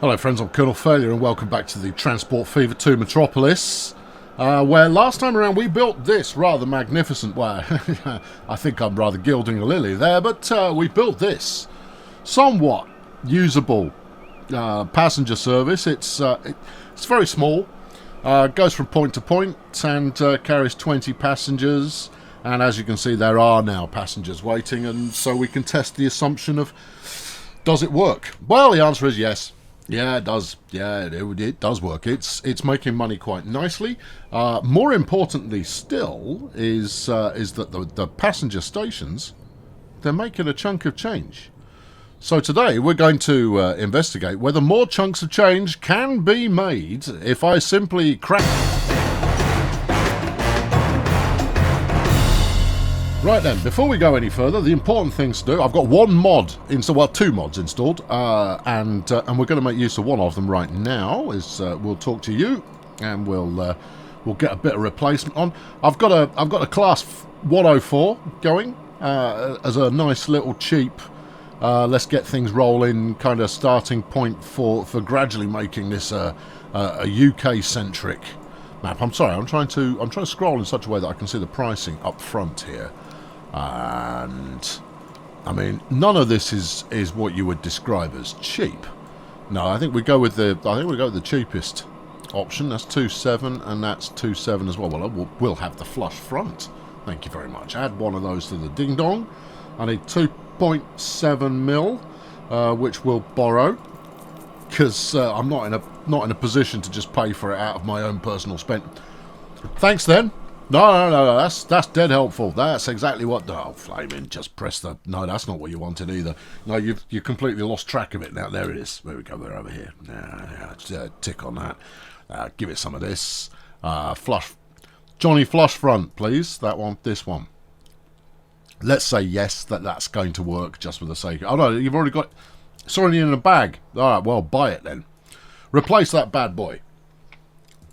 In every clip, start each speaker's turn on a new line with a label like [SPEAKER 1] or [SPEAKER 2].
[SPEAKER 1] Hello friends, I'm Colonel Failure and welcome back to the Transport Fever 2 Metropolis, where last time around we built this rather magnificent, well, I think I'm rather gilding a lily there, but we built this somewhat usable passenger service. It's very small, goes from point to point and carries 20 passengers, and as you can see there are now passengers waiting, and so we can test the assumption of, does it work? Well, the answer is yes. Yeah, it does. Yeah, it does work. It's making money quite nicely. More importantly still is that the passenger stations, they're making a chunk of change. So today we're going to investigate whether more chunks of change can be made if I simply crack... Right then, before we go any further, the important things to do, I've got one mod installed, well, two mods installed, and we're going to make use of one of them right now. We'll talk to you, and we'll get a bit of replacement on. I've got a class 104 going as a nice little cheap, let's get things rolling kind of starting point for gradually making this a UK centric map. I'm sorry, I'm trying to scroll in such a way that I can see the pricing up front here. And I mean, none of this is what you would describe as cheap. No, I think we go with the cheapest option. That's 2.7 and that's 2.7 as well. Well, we'll have the flush front. Thank you very much. Add one of those to the ding dong. I need 2.7 mil, which we'll borrow because I'm not in a position to just pay for it out of my own personal spend. Thanks then. No, that's dead helpful. That's exactly what... Oh, flaming, just press the... No, that's not what you wanted either. No, you completely lost track of it now. There it is. There we go, we're over here. Tick on that. Give it some of this. Flush. Johnny Flush Front, please. That one, this one. Let's say yes, that's going to work just for the sake of... Oh, no, you've already got... It's already in a bag. All right, well, buy it then. Replace that bad boy.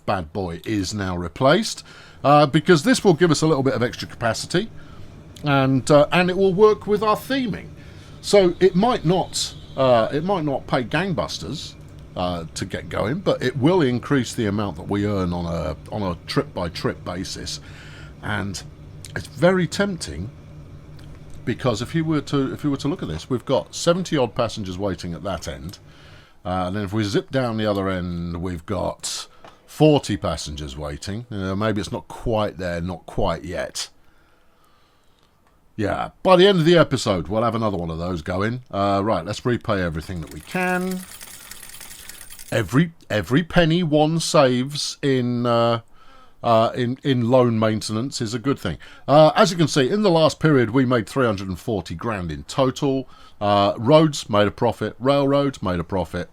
[SPEAKER 1] Bad boy is now replaced. Because this will give us a little bit of extra capacity, and it will work with our theming. So it might not pay gangbusters to get going, but it will increase the amount that we earn on a trip by trip basis, and it's very tempting because if you were to look at this, we've got 70 odd passengers waiting at that end, and then if we zip down the other end, we've got 40 passengers waiting. Maybe it's not quite there, not quite yet. Yeah, by the end of the episode, we'll have another one of those going. Right, let's repay everything that we can. Every penny one saves in loan maintenance is a good thing. As you can see, in the last period, we made 340 grand in total. Roads made a profit. Railroads made a profit.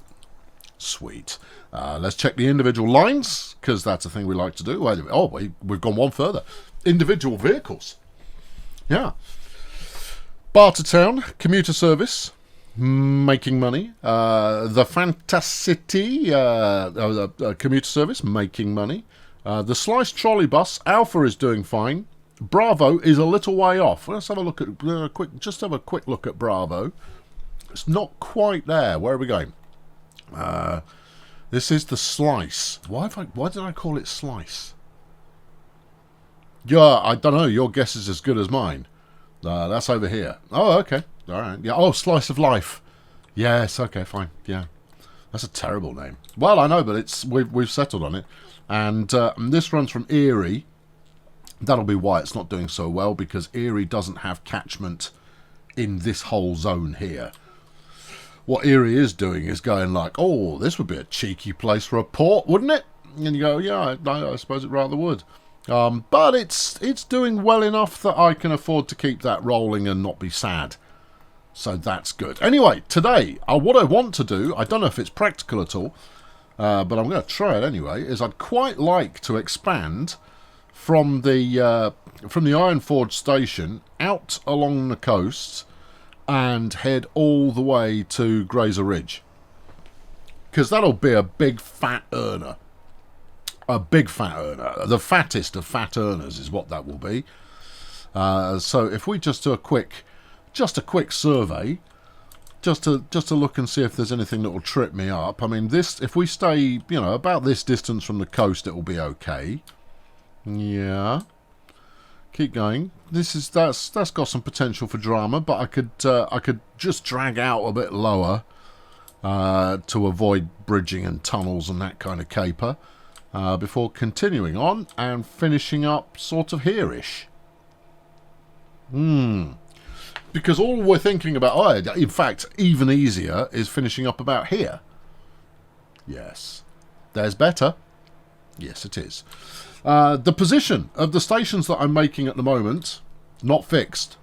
[SPEAKER 1] Sweet. Let's check the individual lines, because that's a thing we like to do. Oh, we've gone one further. Individual vehicles. Yeah. Bartertown, commuter service, making money. The Fantascity, commuter service, making money. The Slice Trolley Bus, Alpha is doing fine. Bravo is a little way off. Let's have a look at a quick look at Bravo. It's not quite there. Where are we going? This is the Slice. Why did I call it Slice? Yeah, I don't know. Your guess is as good as mine. That's over here. Oh, okay. All right. Yeah. Oh, Slice of Life. Yes. Okay. Fine. Yeah. That's a terrible name. Well, I know, but we've settled on it. And this runs from Erie. That'll be why it's not doing so well, because Erie doesn't have catchment in this whole zone here. What Erie is doing is going like, oh, this would be a cheeky place for a port, wouldn't it? And you go, yeah, I suppose it rather would. But it's doing well enough that I can afford to keep that rolling and not be sad. So that's good. Anyway, today, what I want to do, I don't know if it's practical at all, but I'm going to try it anyway, is I'd quite like to expand from the Iron Forge station out along the coast and head all the way to Grazer Ridge. Because that'll be a big fat earner. A big fat earner. The fattest of fat earners is what that will be. So if we just do a quick survey just to look and see if there's anything that will trip me up. I mean, this, if we stay, you know, about this distance from the coast, it will be okay. Yeah. Keep going. That's got some potential for drama, but I could just drag out a bit lower to avoid bridging and tunnels and that kind of caper before continuing on and finishing up sort of here-ish. Because all we're thinking about, in fact, even easier, is finishing up about here. Yes. There's better. Yes, it is. The position of the stations that I'm making at the moment, not fixed.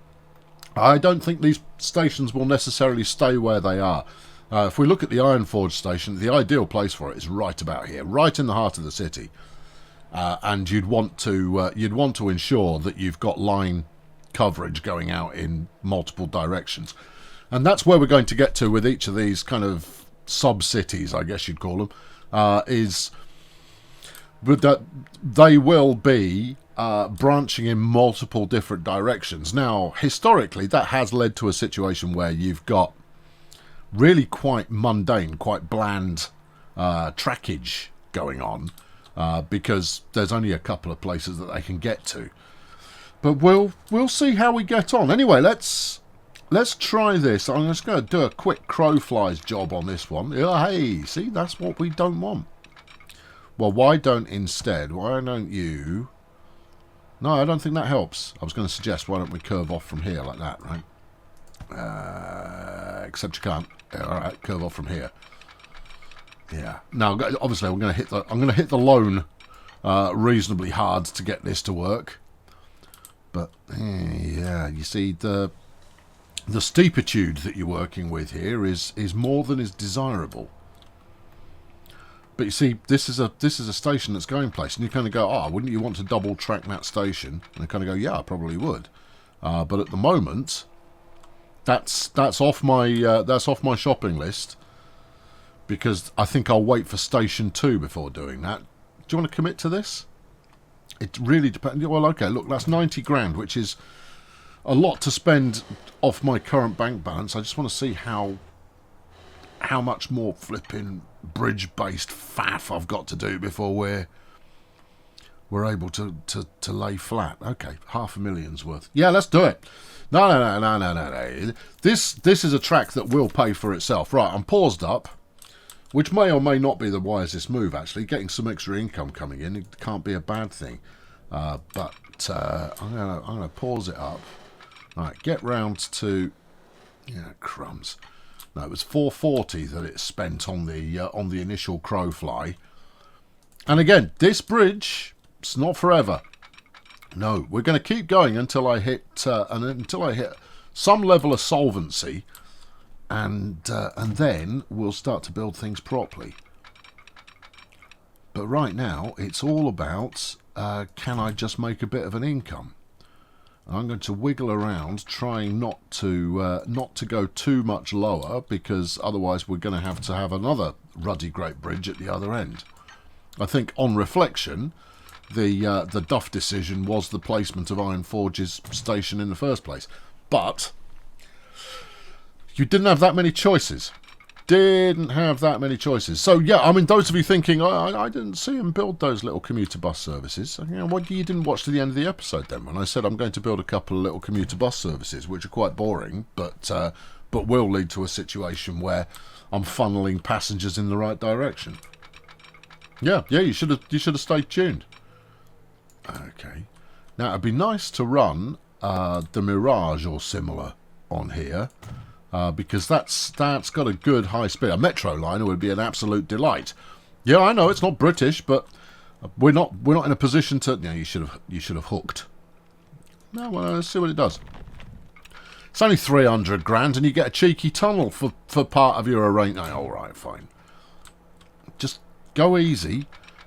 [SPEAKER 1] I don't think these stations will necessarily stay where they are. If we look at the Ironforge station, the ideal place for it is right about here, right in the heart of the city. And you'd want to ensure that you've got line coverage going out in multiple directions, and that's where we're going to get to with each of these kind of sub-cities, I guess you'd call them, is that they will be branching in multiple different directions. Now, historically, that has led to a situation where you've got really quite mundane, quite bland trackage going on, because there's only a couple of places that they can get to. But we'll see how we get on. Anyway, let's try this. I'm just going to do a quick crowflies job on this one. Hey, see, that's what we don't want. Well, why don't you... No, I don't think that helps. I was going to suggest, why don't we curve off from here like that, right? Except you can't. Yeah, all right, curve off from here. Yeah. Now, obviously, I'm going to hit the lone reasonably hard to get this to work. But, yeah, you see, the steepitude that you're working with here is more than is desirable. But you see, this is a station that's going place, and you kind of go, wouldn't you want to double track that station? And I kind of go, yeah, I probably would. But at the moment, that's off my shopping list, because I think I'll wait for Station 2 before doing that. Do you want to commit to this? It really depends. Well, okay, look, that's 90 grand, which is a lot to spend off my current bank balance. I just want to see how much more flipping bridge-based faff I've got to do before we're able to lay flat. Okay, 500,000's worth. Yeah, let's do it. No. This is a track that will pay for itself. Right, I'm paused up, which may or may not be the wisest move, actually. Getting some extra income coming in, it can't be a bad thing. But I'm gonna pause it up. All right, get round to... Yeah, crumbs. No, it was 440 that it spent on the initial crowfly. And again, this bridge, it's not forever. No, we're going to keep going until I hit some level of solvency, and then we'll start to build things properly. But right now, it's all about can I just make a bit of an income? I'm going to wiggle around, trying not to go too much lower, because otherwise we're going to have another ruddy great bridge at the other end. I think, on reflection, the Duff decision was the placement of Ironforge's station in the first place. But you didn't have that many choices. So yeah, I mean, those of you thinking, I didn't see him build those little commuter bus services. You know, what, you didn't watch to the end of the episode then, when I said I'm going to build a couple of little commuter bus services, which are quite boring, but will lead to a situation where I'm funneling passengers in the right direction. Yeah, you should have stayed tuned. Okay, now it'd be nice to run the Mirage or similar on here. Because that's got a good high speed. A Metro Line would be an absolute delight. Yeah, I know it's not British, but we're not in a position to. Yeah, you should have hooked. No, well, let's see what it does. It's only 300 grand, and you get a cheeky tunnel for part of your arrangement. All right, fine. Just go easy,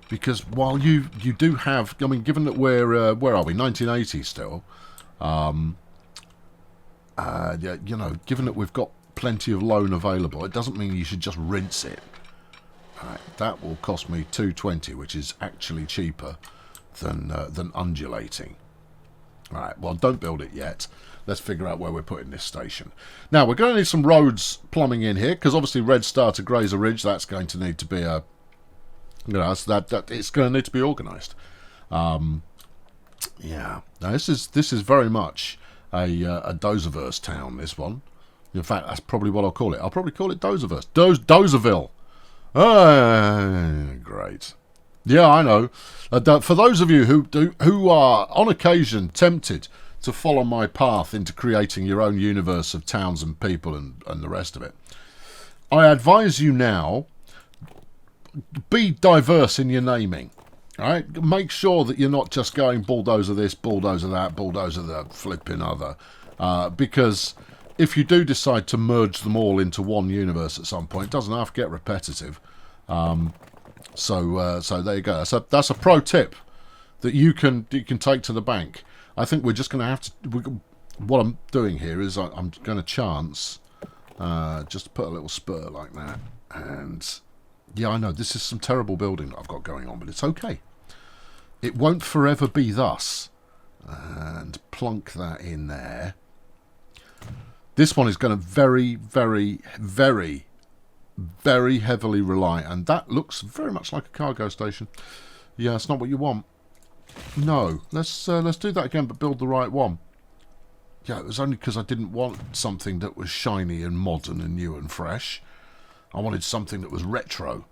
[SPEAKER 1] because while you do have, I mean, given that we're where are we? 1980 still. Yeah, you know, given that we've got plenty of loan available, it doesn't mean you should just rinse it. Right, that will cost me 220, which is actually cheaper than undulating. Right, well, don't build it yet. let's figure out where we're putting this station. Now, we're going to need some roads plumbing in here, because obviously Red Star to Grazer Ridge, that's going to need to be a... You know, that it's going to need to be organised. Yeah. Now, this is very much a Dozerverse town, this one. In fact, that's probably what I'll call it. I'll probably call it Dozerverse. Dozerville. Great. Yeah, I know. For those of you who are, on occasion, tempted to follow my path into creating your own universe of towns and people and the rest of it, I advise you now, be diverse in your naming. All right? Make sure that you're not just going bulldozer this, bulldozer that, bulldozer the flipping other. Because if you do decide to merge them all into one universe at some point, it doesn't have to get repetitive. So there you go. That's a pro tip that you can take to the bank. I think we're just going to have to... What I'm doing here is I'm going to chance just put a little spur like that. And yeah, I know this is some terrible building that I've got going on, but it's okay. It won't forever be thus. And plunk that in there. This one is going to very, very, very, very heavily rely, and that looks very much like a cargo station. Yeah, it's not what you want. No, let's do that again, but build the right one. Yeah, it was only because I didn't want something that was shiny and modern and new and fresh. I wanted something that was retro.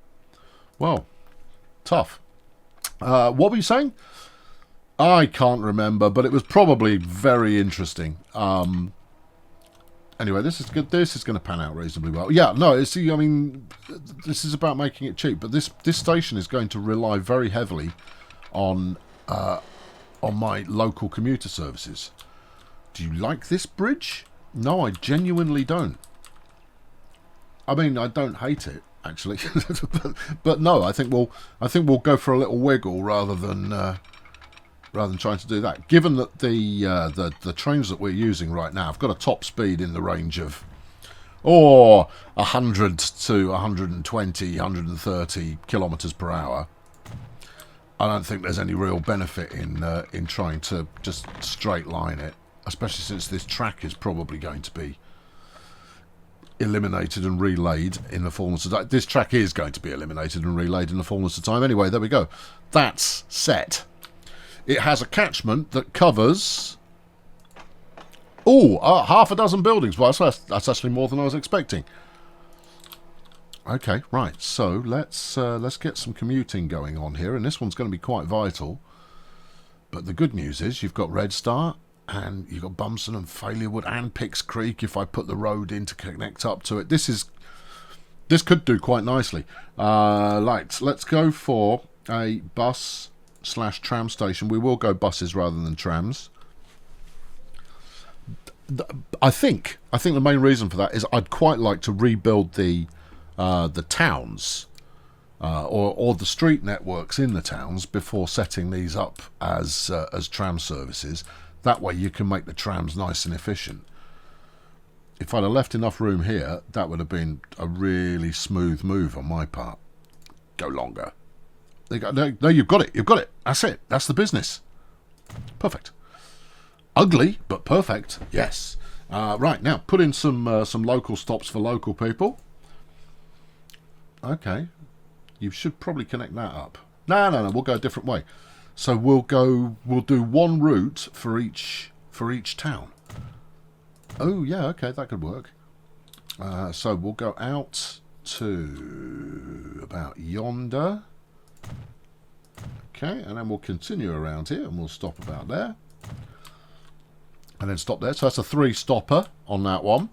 [SPEAKER 1] Well, tough. What were you saying? I can't remember, but it was probably very interesting. Anyway, this is good. This is going to pan out reasonably well. Yeah, no, see, I mean, this is about making it cheap, but this station is going to rely very heavily on my local commuter services. Do you like this bridge? No, I genuinely don't. I mean, I don't hate it actually, but no, I think we'll go for a little wiggle rather than trying to do that. Given that the trains that we're using right now have got a top speed in the range of 100 to 120, 130 kilometers per hour, I don't think there's any real benefit in trying to just straight line it, especially since this track is probably going to be eliminated and relayed in the fullness of time. This track is going to be eliminated and relayed in the fullness of time. Anyway, there we go. That's set. It has a catchment that covers half a dozen buildings. Well, that's actually more than I was expecting. Okay, right. So let's get some commuting going on here, and this one's going to be quite vital. But the good news is you've got Red Star, and you've got Bumson and Failurewood and Pix Creek. If I put the road in to connect up to it, this could do quite nicely. Let's go for a bus/tram station. We will go buses rather than trams. I think the main reason for that is I'd quite like to rebuild the towns or the street networks in the towns before setting these up as tram services. That way you can make the trams nice and efficient. If I'd have left enough room here, that would have been a really smooth move on my part. Go longer. No, you've got it. You've got it. That's it. That's the business. Perfect. Ugly, but perfect. Yes. Right, now, put in some local stops for local people. Okay. You should probably connect that up. No, we'll go a different way. So we'll do one route for each town. Oh, yeah, okay, that could work. So we'll go out to about yonder. Okay, and then we'll continue around here, and we'll stop about there. And then stop there. So that's a 3-stopper on that one.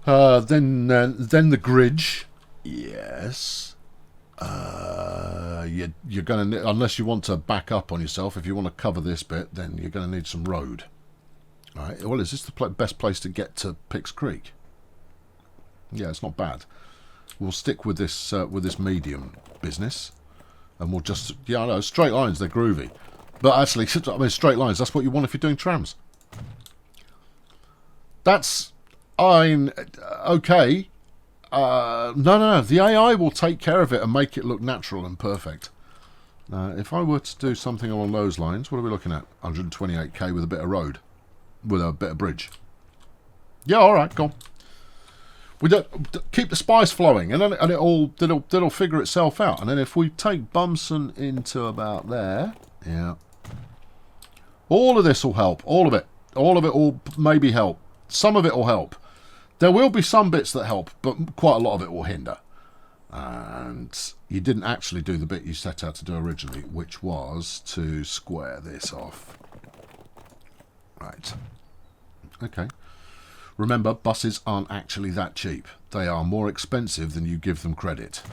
[SPEAKER 1] Then the Gridge. Yes. You're going to, unless you want to back up on yourself, if you want to cover this bit, then you're going to need some road. All right. Well, is this the best place to get to Pix Creek? Yeah, it's not bad. We'll stick with this medium business, and we'll just I know straight lines, they're groovy, but actually, I mean, straight lines, that's what you want if you're doing trams. That's okay. No, the AI will take care of it and make it look natural and perfect. If I were to do something along those lines, what are we looking at? 128k with a bit of road. with a bit of bridge. Yeah, all right, go on. We don't keep the spice flowing, and then it'll figure itself out. And then if we take Bumson into about there, yeah, all of this will help. All of it will maybe help. Some of it will help. There will be some bits that help, but quite a lot of it will hinder. And you didn't actually do the bit you set out to do originally, which was to square this off. Right. Okay. Remember, buses aren't actually that cheap. They are more expensive than you give them credit.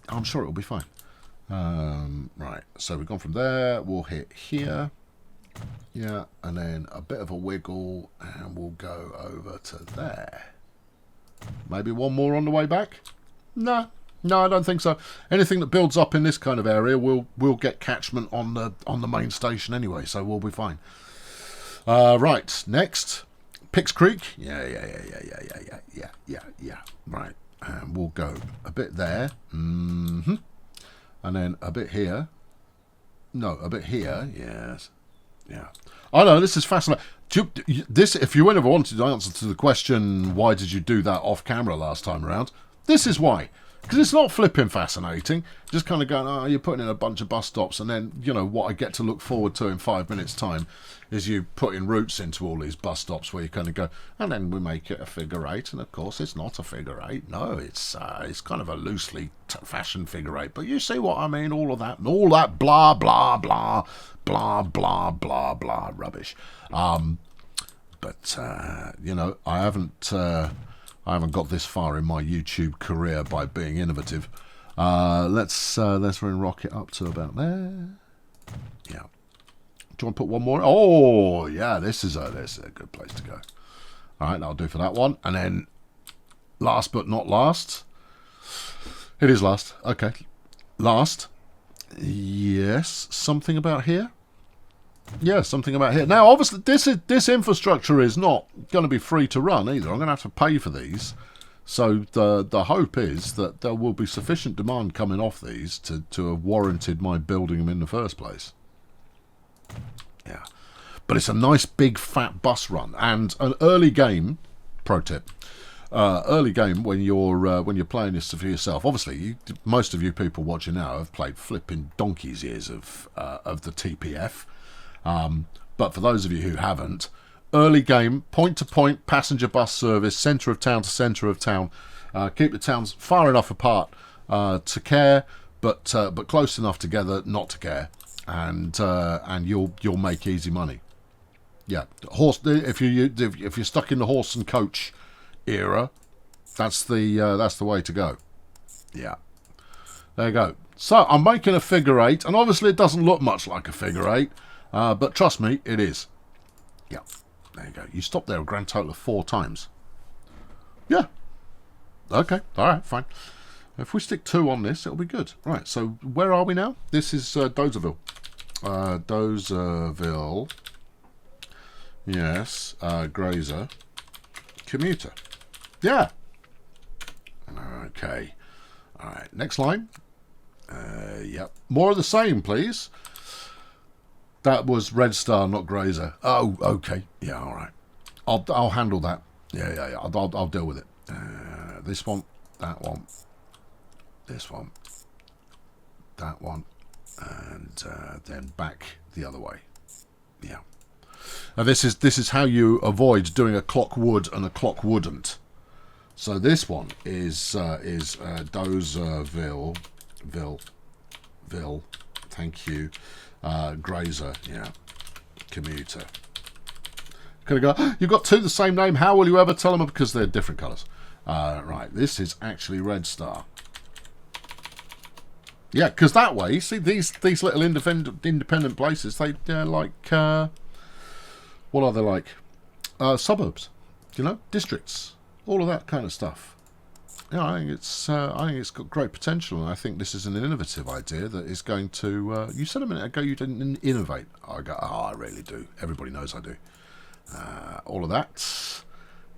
[SPEAKER 1] I'm sure it'll be fine. Right, so we've gone from there. We'll hit here. Yeah, and then a bit of a wiggle, and we'll go over to there. Maybe one more on the way back? No, I don't think so. Anything that builds up in this kind of area will get catchment on the main station anyway, so we'll be fine. Right, next. Pix Creek. Yeah. Right, and we'll go a bit there. And then a bit here. No, a bit here. Yes. Yeah. I know, this is fascinating. If you ever wanted to answer to the question, why did you do that off camera last time around? This is why. Because it's not flipping fascinating. Just kind of going, oh, you're putting in a bunch of bus stops, and then, you know, what I get to look forward to in 5 minutes' time is you putting routes into all these bus stops where you kind of go, and then we make it a figure eight, and of course it's not a figure eight. No, it's kind of a loosely fashioned figure eight. But you see what I mean? All of that, and all that blah, blah, blah, blah, blah, blah, blah rubbish. But you know, I haven't got this far in my YouTube career by being innovative. Let's rock it up to about there. Yeah. Do you want to put one more? Oh, yeah, this is a good place to go. All right, that'll do for that one. And then, last but not last. It is last. Okay. Last. Yes, something about here. Yeah, something about here. Now, obviously, this infrastructure is not going to be free to run either. I'm going to have to pay for these. So the hope is that there will be sufficient demand coming off these to have warranted my building them in the first place. Yeah, but it's a nice big fat bus run and an early game. Pro tip: early game when you're playing this for yourself. Obviously, most of you people watching now have played flipping donkey's years of the TPF. But for those of you who haven't, early game, point-to-point passenger bus service, centre of town to centre of town. Keep the towns far enough apart to care, but close enough together not to care, and you'll make easy money. Yeah, horse. If you're stuck in the horse and coach era, that's the way to go. Yeah, there you go. So I'm making a figure eight, and obviously it doesn't look much like a figure eight. But trust me, it is. Yeah, there you go. You stopped there a grand total of 4 times. Yeah. Okay, all right, fine. If we stick 2 on this, it'll be good. Right, so where are we now? This is Dozerville. Dozerville. Yes, Grazer. Commuter. Yeah. Okay. All right, next line. Yep. More of the same, please. That was Red Star, not Grazer. Oh, okay. Yeah, all right. I'll handle that. Yeah. I'll deal with it. This one, that one, this one, that one, and then back the other way. Yeah. Now this is how you avoid doing a clock would and a clock wouldn't. So this one is Dozerville, Ville. Thank you. Grazer, yeah, commuter. Gonna go, you've got 2 the same name, how will you ever tell them? Because they're different colours. Right, this is actually Red Star. Yeah, because that way, you see these little independent places, they're like, what are they like? Suburbs, you know, districts, all of that kind of stuff. Yeah, I think it's got great potential, and I think this is an innovative idea that is going to. You said a minute ago you didn't innovate. I go, I really do. Everybody knows I do. All of that.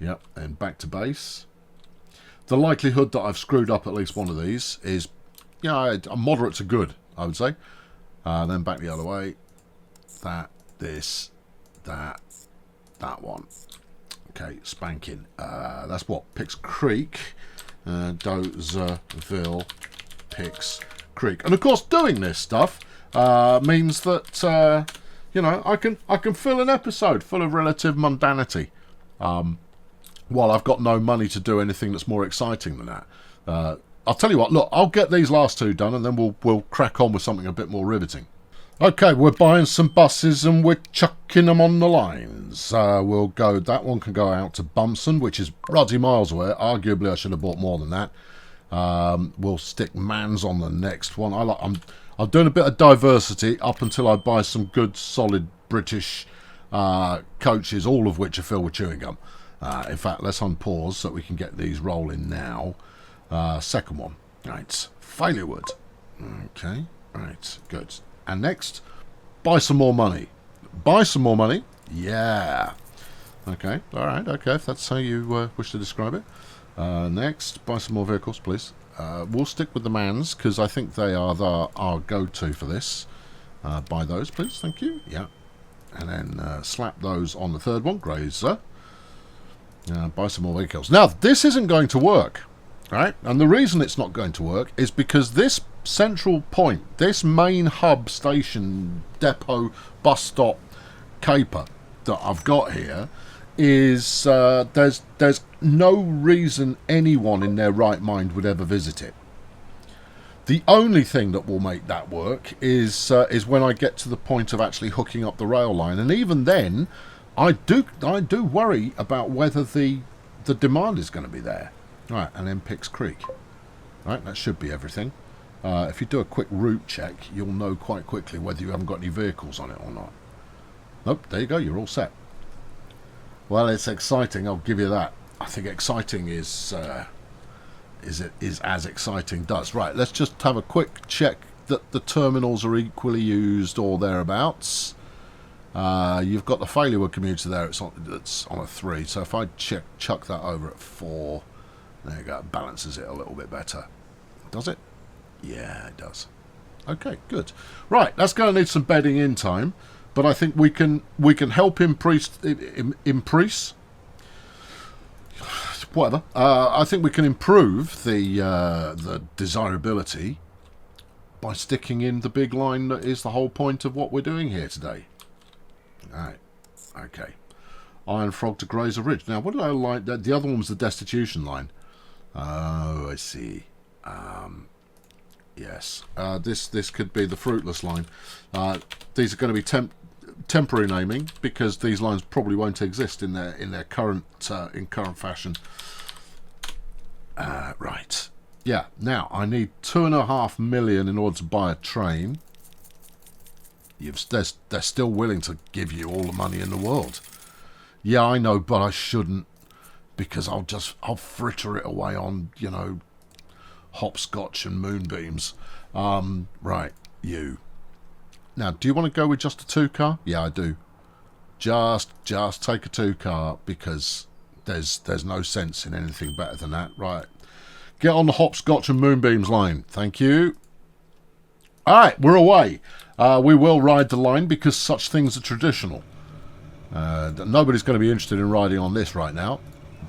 [SPEAKER 1] Yep, and back to base. The likelihood that I've screwed up at least one of these is, a moderate to good, I would say. Then back the other way. That, this, that, That one. Okay, spanking. That's what? Picks Creek. Dozerville, Picks Creek. And of course, doing this stuff means that you know, I can fill an episode full of relative mundanity, while I've got no money to do anything that's more exciting than that. I'll tell you what. Look, I'll get these last two done, and then we'll crack on with something a bit more riveting. Okay, we're buying some buses and we're chucking them on the lines. We'll go. That one can go out to Bumson, which is ruddy miles away. Arguably, I should have bought more than that. We'll stick Mans on the next one. I'm doing a bit of diversity up until I buy some good, solid British coaches, all of which are filled with chewing gum. In fact, let's unpause so that we can get these rolling now. Second one. Right, Failurewood. Okay, right, good. And next, buy some more money. Buy some more money. Yeah. Okay. All right. Okay. If that's how you wish to describe it. Next, buy some more vehicles, please. We'll stick with the Mans because I think they are our go-to for this. Buy those, please. Thank you. Yeah. And then slap those on the third one. Grazer. Buy some more vehicles. Now, this isn't going to work. Right? And the reason it's not going to work is because this central point, this main hub station, depot, bus stop, caper that I've got here is there's no reason anyone in their right mind would ever visit it. The only thing that will make that work is when I get to the point of actually hooking up the rail line, and even then, I do worry about whether the demand is going to be there. Right, and then Picks Creek. Right, that should be everything. If you do a quick route check, you'll know quite quickly whether you haven't got any vehicles on it or not. Nope, there you go, you're all set. Well, it's exciting, I'll give you that. I think exciting is as exciting does. Right, let's just have a quick check that the terminals are equally used or thereabouts. You've got the Failurewood commuter there, it's on a 3, so if I chuck that over at 4... There you go, it balances it a little bit better. Does it? Yeah, it does. Okay, good. Right, that's going to need some bedding in time, but I think we can help impress. Whatever. I think we can improve the desirability by sticking in the big line that is the whole point of what we're doing here today. All right. Okay. Iron Frog to Grazer Ridge. Now, what did I like? The other one was the Destitution Line. Oh, I see. Yes. This could be the Fruitless Line. These are going to be temporary naming because these lines probably won't exist in their current fashion. Right. Yeah. Now I need 2.5 million in order to buy a train. They're still willing to give you all the money in the world. Yeah, I know, but I shouldn't. Because I'll fritter it away on, you know, hopscotch and moonbeams. Right, you. Now, do you want to go with just a 2-car? Yeah, I do. Just take a 2-car because there's no sense in anything better than that. Right. Get on the hopscotch and moonbeams line. Thank you. All right, we're away. We will ride the line because such things are traditional. Nobody's going to be interested in riding on this right now.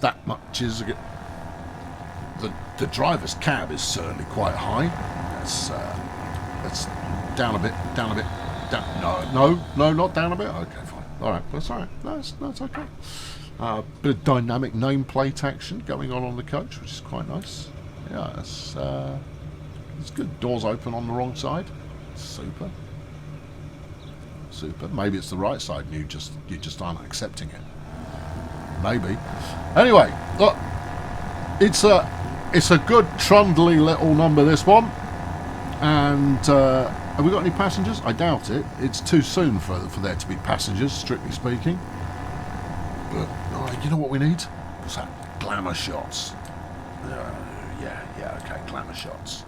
[SPEAKER 1] That much is the driver's cab is certainly quite high. Let's down a bit. No, not down a bit. Okay, fine. All right, that's all right. No, it's okay. Bit of dynamic nameplate action going on the coach, which is quite nice. Yeah, it's good. Doors open on the wrong side. Super. Maybe it's the right side, and you just aren't accepting it. Maybe. Anyway, look, it's a good trundly little number, this one. And have we got any passengers? I doubt it. It's too soon for there to be passengers, strictly speaking. But you know what we need? What's that? Glamour shots. Yeah, okay, glamour shots.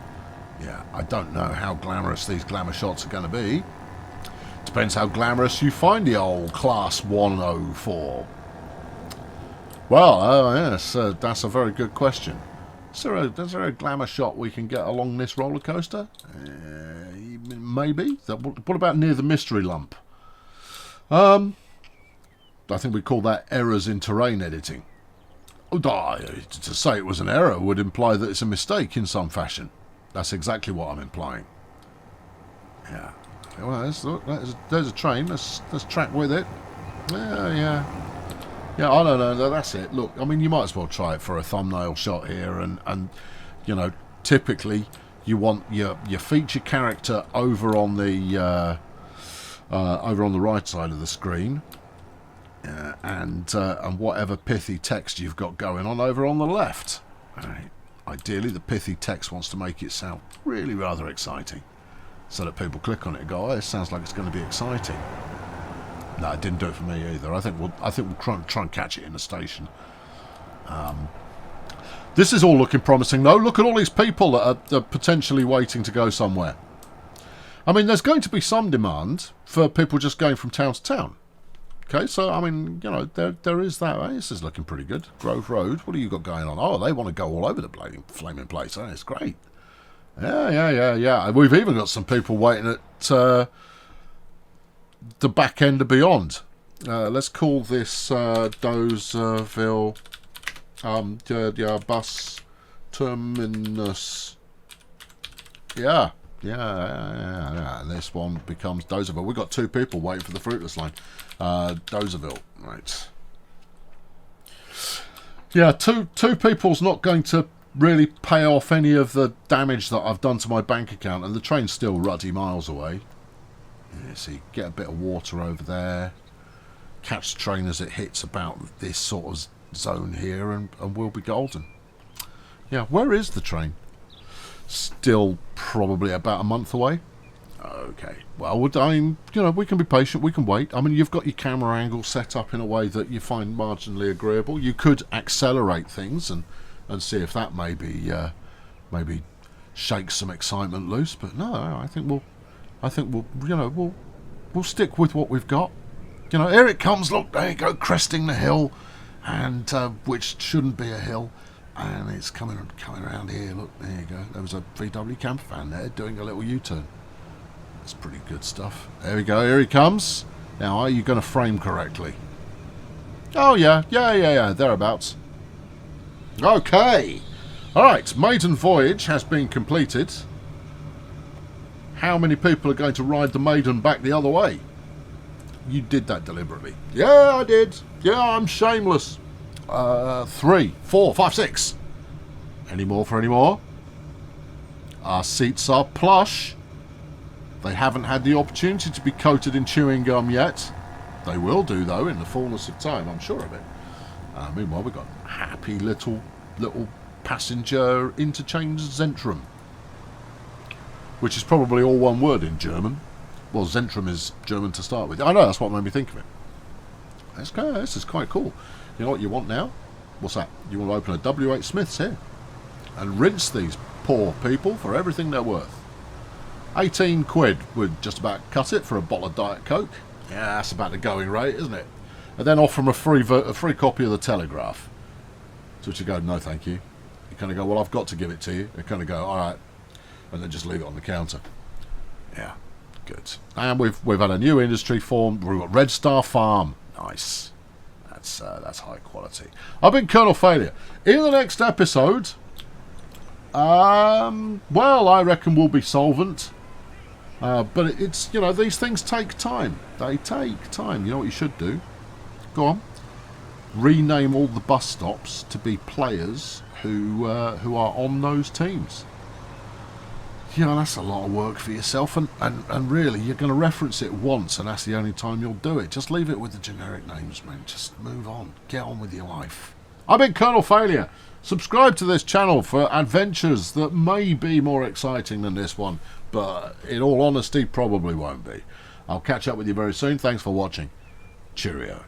[SPEAKER 1] Yeah, I don't know how glamorous these glamour shots are going to be. Depends how glamorous you find the old Class 104. Well, yes, that's a very good question. Is there a glamour shot we can get along this roller coaster? Maybe. What about near the mystery lump? I think we call that errors in terrain editing. To say it was an error would imply that it's a mistake in some fashion. That's exactly what I'm implying. Yeah. Well, look, there's a train. Let's track with it. Yeah. I don't know. That's it. Look, I mean, you might as well try it for a thumbnail shot here, and you know, typically you want your feature character over on the right side of the screen, and whatever pithy text you've got going on over on the left. Ideally, the pithy text wants to make it sound really rather exciting, so that people click on it and go, "Oh, this sounds like it's going to be exciting." No, it didn't do it for me either. I think we'll try and catch it in the station. This is all looking promising, though. Look at all these people that are potentially waiting to go somewhere. I mean, there's going to be some demand for people just going from town to town. Okay, so, I mean, you know, there is that. Hey, this is looking pretty good. Grove Road, what have you got going on? Oh, they want to go all over the flaming place. Oh, it's great. Yeah. We've even got some people waiting at the back end of Beyond. Let's call this Dozerville bus terminus. Yeah. This one becomes Dozerville. We've got 2 people waiting for the Fruitless line. Dozerville, right. Yeah, two people's not going to really pay off any of the damage that I've done to my bank account, and the train's still ruddy miles away. Yeah, so you get a bit of water over there, catch the train as it hits about this sort of zone here, and we'll be golden. Yeah, where is the train? Still probably about a month away. Okay, well, I mean, you know, we can be patient, we can wait. I mean, you've got your camera angle set up in a way that you find marginally agreeable. You could accelerate things and see if that maybe shakes some excitement loose. But no, I think we'll stick with what we've got. You know, here it comes. Look, there you go, cresting the hill, and which shouldn't be a hill. And it's coming around here. Look, there you go. There was a VW camper van there doing a little U-turn. That's pretty good stuff. There we go. Here he comes. Now, are you going to frame correctly? Oh, yeah. Thereabouts. Okay. All right. Maiden voyage has been completed. How many people are going to ride the Maiden back the other way? You did that deliberately. Yeah, I did. Yeah, I'm shameless. 3, 4, 5, 6. Any more for any more? Our seats are plush. They haven't had the opportunity to be coated in chewing gum yet. They will do, though, in the fullness of time, I'm sure of it. Meanwhile, we've got happy little passenger interchange Zentrum, which is probably all one word in German. Well, Zentrum is German to start with. I know, that's what made me think of it. This is quite cool. You know what you want now? What's that? You want to open a W.H. Smith's here and rinse these poor people for everything they're worth. 18 quid would just about cut it for a bottle of Diet Coke. Yeah, that's about the going rate, isn't it? And then offer them a free copy of the Telegraph. To which you go, no thank you. You kind of go, well, I've got to give it to you. You kind of go, all right. And then just leave it on the counter. Yeah, good. And we've had a new industry formed. We've got Red Star Farm. Nice. That's high quality. I've been Colonel Failure. In the next episode, well, I reckon we'll be solvent. But it's, you know, these things take time. They take time. You know what you should do? Go on. Rename all the bus stops to be players who are on those teams. You know, that's a lot of work for yourself, and really, you're going to reference it once, and that's the only time you'll do it. Just leave it with the generic names, man. Just move on. Get on with your life. I've been Colonel Failure. Subscribe to this channel for adventures that may be more exciting than this one, but in all honesty, probably won't be. I'll catch up with you very soon. Thanks for watching. Cheerio.